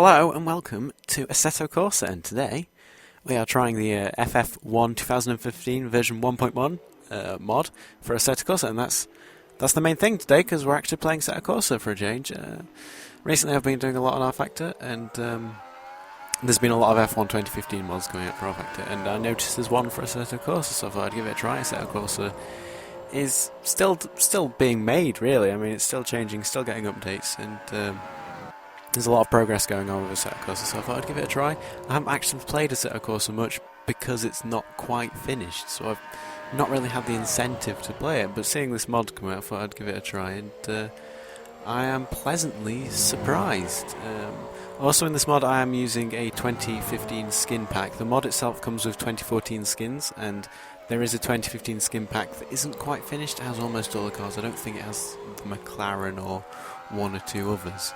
Hello and welcome to Assetto Corsa, and today we are trying the FF1 2015 version 1.1 mod for Assetto Corsa, and that's the main thing today because we're actually playing Assetto Corsa for a change. Recently I've been doing a lot on R-Factor, and there's been a lot of F1 2015 mods going out for R-Factor, and I noticed there's one for Assetto Corsa, so I thought I'd give it a try. Assetto Corsa is still being made, really. I mean, it's still changing, still getting updates, and there's a lot of progress going on with Assetto Corsa, so I thought I'd give it a try. I haven't actually played Assetto Corsa much because it's not quite finished, so I've not really had the incentive to play it, but seeing this mod come out, I thought I'd give it a try, and I am pleasantly surprised. Also in this mod I am using a 2015 skin pack. The mod itself comes with 2014 skins, and there is a 2015 skin pack that isn't quite finished. It has almost all the cars. I don't think it has the McLaren or one or two others,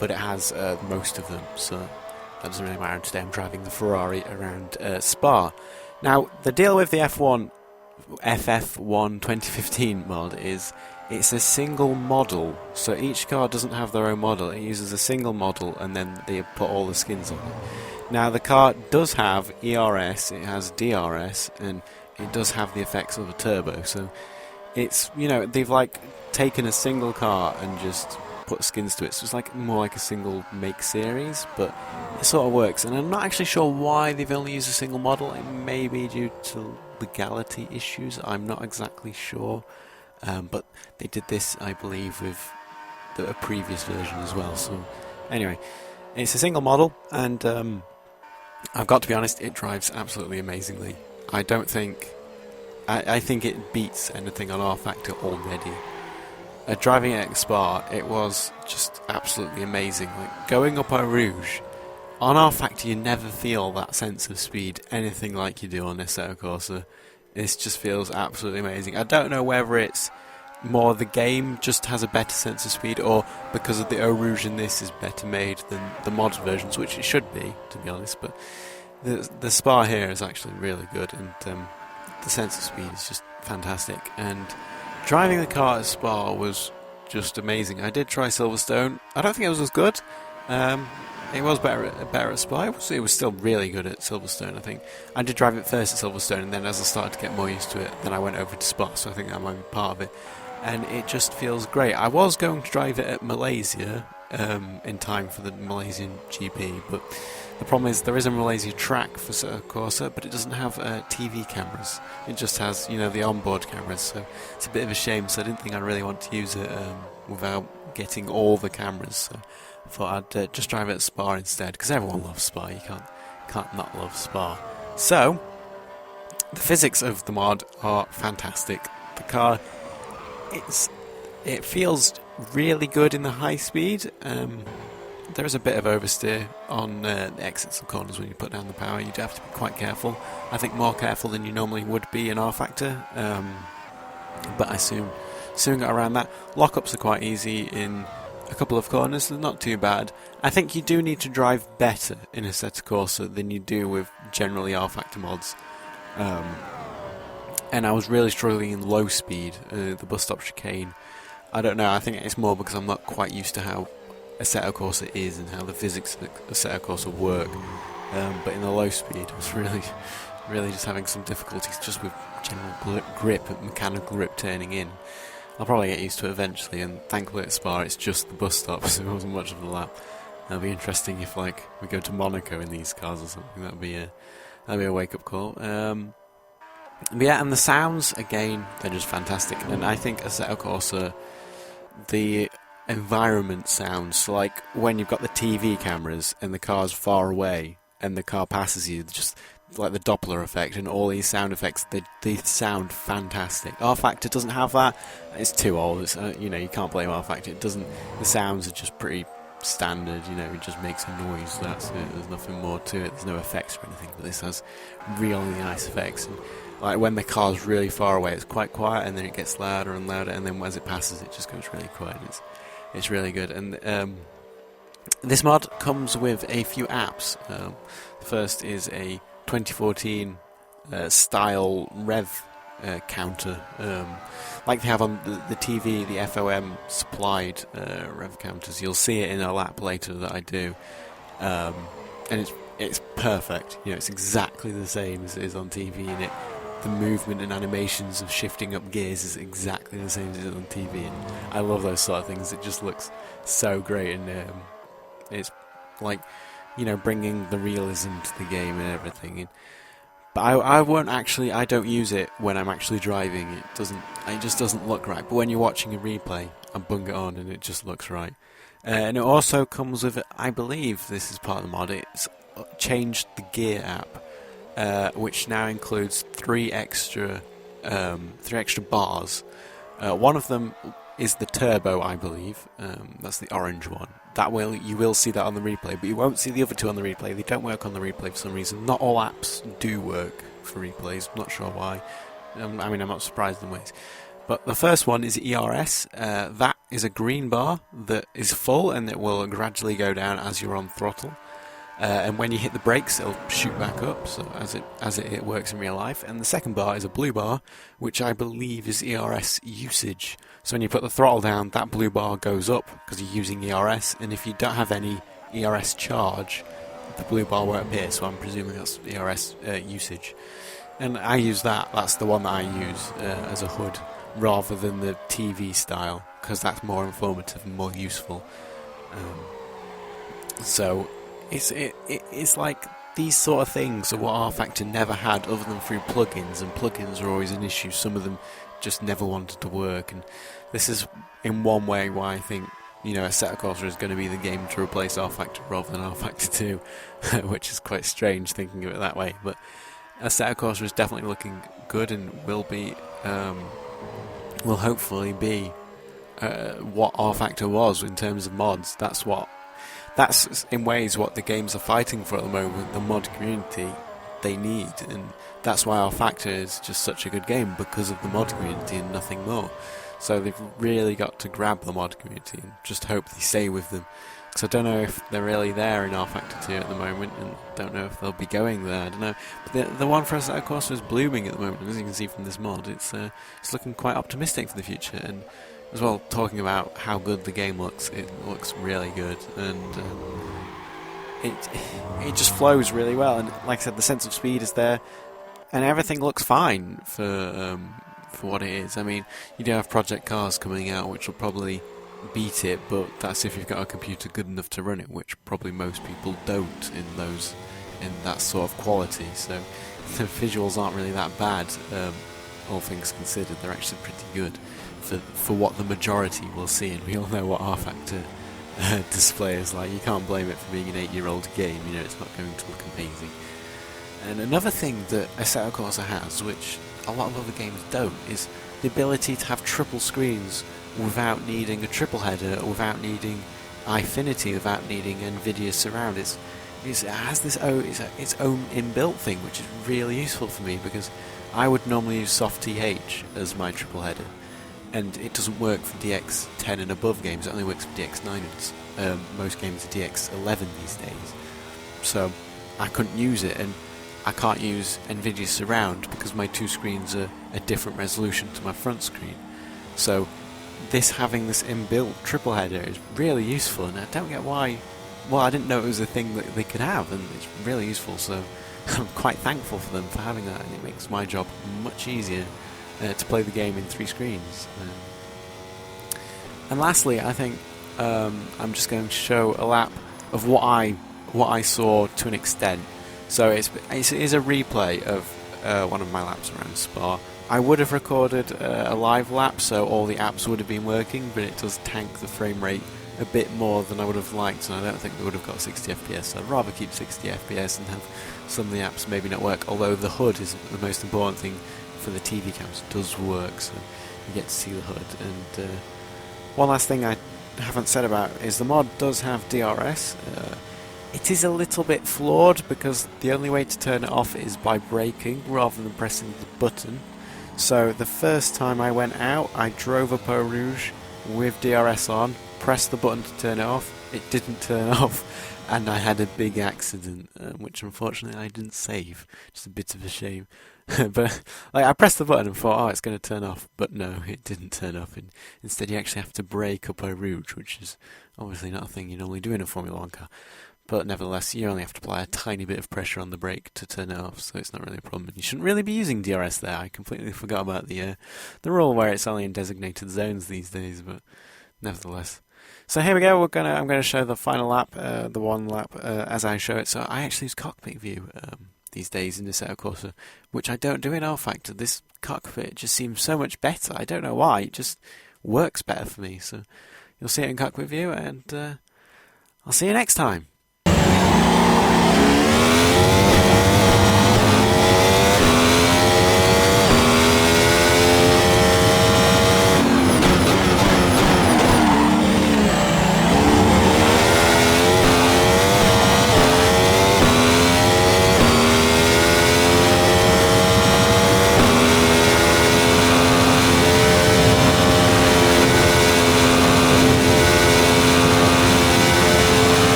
but it has most of them, so that doesn't really matter. Today I'm driving the Ferrari around Spa. Now, the deal with the FF1 2015 mod is it's a single model, so each car doesn't have their own model. It uses a single model and then they put all the skins on it. Now, the car does have ERS, it has DRS, and it does have the effects of a turbo, so it's, you know, they've like taken a single car and just put skins to it, so it's like more like a single make series, but it sort of works. And I'm not actually sure why they've only used a single model. It may be due to legality issues, I'm not exactly sure, but they did this, I believe, with a previous version as well. So anyway, it's a single model, and I've got to be honest, it drives absolutely amazingly. I think it beats anything on R-Factor already. Driving it at Spa, it was just absolutely amazing. Like, going up Eau Rouge, on R-Factor you never feel that sense of speed anything like you do on Assetto Corsa. This just feels absolutely amazing. I don't know whether it's more the game just has a better sense of speed, or because of the Eau Rouge in this is better made than the mod versions, which it should be, to be honest, but the Spa here is actually really good, and the sense of speed is just fantastic, and driving the car at Spa was just amazing. I did try Silverstone. I don't think it was as good. It was better at Spa. It was still really good at Silverstone, I think. I did drive it first at Silverstone, and then as I started to get more used to it, then I went over to Spa, so I think that might be part of it. And it just feels great. I was going to drive it at Malaysia in time for the Malaysian GP, but the problem is there is a Malaysia track for Assetto Corsa, but it doesn't have TV cameras. It just has, you know, the onboard cameras, so it's a bit of a shame. So I didn't think I'd really want to use it without getting all the cameras. So I thought I'd just drive it at Spa instead, because everyone loves Spa. You can't not love Spa. So the physics of the mod are fantastic. The car, it feels really good in the high speed. There is a bit of oversteer on the exits and corners when you put down the power. You do have to be quite careful. I think more careful than you normally would be in R-Factor, but I soon got around that. Lockups are quite easy in a couple of corners, they're not too bad. I think you do need to drive better in Assetto Corsa than you do with generally R-Factor mods. And I was really struggling in low speed, the bus stop chicane. I don't know, I think it's more because I'm not quite used to how Assetto Corsa is and how the physics of Assetto Corsa work, but in the low speed I was really just having some difficulties just with general grip and mechanical grip turning in. I'll probably get used to it eventually, and thankfully at Spa it's just the bus stop, so it wasn't much of a lap. That'll be interesting if like we go to Monaco in these cars or something. That'll be a wake up call. But yeah, and the sounds again, they're just fantastic, and I think Assetto Corsa, the environment sounds, so like when you've got the TV cameras and the car's far away and the car passes you, just like the Doppler effect and all these sound effects, they sound fantastic. R-Factor doesn't have that. It's too old. It's, you know, you can't blame R-Factor. It doesn't. The sounds are just pretty standard. You know, it just makes a noise. That's it. There's nothing more to it. There's no effects or anything. But this has really nice effects. And like when the car's really far away, it's quite quiet, and then it gets louder and louder, and then as it passes, it just goes really quiet. It's really good. And this mod comes with a few apps. The first is a 2014 style rev counter, like they have on the TV, the FOM supplied rev counters. You'll see it in a lap later that I do, and it's perfect. It's exactly the same as it is on TV, and the movement and animations of shifting up gears is exactly the same as it is on TV. And I love those sort of things. It just looks so great, and it's like bringing the realism to the game and everything. But I won't actually. I don't use it when I'm actually driving. It just doesn't look right. But when you're watching a replay, I bung it on and it just looks right. And it also comes with, I believe this is part of the mod. It's changed the gear app, which now includes three extra bars. One of them is the turbo, I believe. That's the orange one. You will see that on the replay, but you won't see the other two on the replay. They don't work on the replay for some reason. Not all apps do work for replays. I'm not sure why. I'm not surprised in ways. But the first one is ERS. That is a green bar that is full, and it will gradually go down as you're on throttle. And when you hit the brakes, it'll shoot back up, so as it works in real life. And the second bar is a blue bar, which I believe is ERS usage. So when you put the throttle down, that blue bar goes up because you're using ERS. And if you don't have any ERS charge, the blue bar won't appear. So I'm presuming that's ERS usage. And I use that. That's the one that I use as a HUD, rather than the TV style, because that's more informative and more useful. So it's like these sort of things are what R-Factor never had other than through plugins, and plugins are always an issue. Some of them just never wanted to work, and this is in one way why I think Assetto Corsa is going to be the game to replace R-Factor rather than R-Factor 2, which is quite strange thinking of it that way. But Assetto Corsa is definitely looking good and will hopefully be what R-Factor was in terms of mods. That's in ways what the games are fighting for at the moment. The mod community they need, and that's why R-Factor is just such a good game, because of the mod community and nothing more. So they've really got to grab the mod community and just hope they stay with them, because I don't know if they're really there in R-Factor 2 at the moment, and don't know if they'll be going there. I don't know. But the one for us, of course, is blooming at the moment, as you can see from this mod. It's looking quite optimistic for the future, and as well, talking about how good the game looks, it looks really good, and it just flows really well. And like I said, the sense of speed is there, and everything looks fine for what it is. I mean, you do have Project Cars coming out, which will probably beat it, but that's if you've got a computer good enough to run it, which probably most people don't in that sort of quality. So the visuals aren't really that bad, all things considered. They're actually pretty good for what the majority will see, and we all know what R-Factor display is like. You can't blame it for being an 8-year-old game. It's not going to look amazing. And another thing that Assetto Corsa has, which a lot of other games don't, is the ability to have triple screens without needing a triple header, or without needing iFinity, without needing NVIDIA Surround. It has its own inbuilt thing, which is really useful for me, because I would normally use Soft-TH as my triple header, and it doesn't work for DX10 and above games. It only works for DX9 and most games are DX11 these days. So I couldn't use it, and I can't use NVIDIA Surround because my two screens are a different resolution to my front screen. So having this inbuilt triple header is really useful, and I don't get why. Well, I didn't know it was a thing that they could have, and it's really useful. So I'm quite thankful for them for having that, and it makes my job much easier to play the game in 3 screens. And lastly, I think I'm just going to show a lap of what I saw to an extent. So it is a replay of one of my laps around Spa. I would have recorded a live lap, so all the apps would have been working, but it does tank the frame rate a bit more than I would have liked, and I don't think we would have got 60 FPS. So I'd rather keep 60 FPS and have some of the apps maybe not work, although the HUD is the most important thing for the TV cams. It does work, so you get to see the HUD. And one last thing I haven't said about is the mod does have DRS. It is a little bit flawed, because the only way to turn it off is by braking rather than pressing the button. So the first time I went out, I drove up Eau Rouge with DRS on, pressed the button to turn it off, it didn't turn off, and I had a big accident, which unfortunately I didn't save. Just a bit of a shame. But I pressed the button and thought, oh, it's going to turn off, but no, it didn't turn off. And instead you actually have to brake up Eau Rouge, which is obviously not a thing you normally do in a Formula 1 car. but nevertheless, you only have to apply a tiny bit of pressure on the brake to turn it off, so it's not really a problem. You shouldn't really be using DRS there. I completely forgot about the rule where it's only in designated zones these days, but nevertheless. So here we go. I'm gonna show the final lap, the one lap as I show it. So I actually use cockpit view these days in Assetto Corsa, which I don't do in R-Factor. This cockpit just seems so much better. I don't know why. It just works better for me. So you'll see it in cockpit view, and I'll see you next time.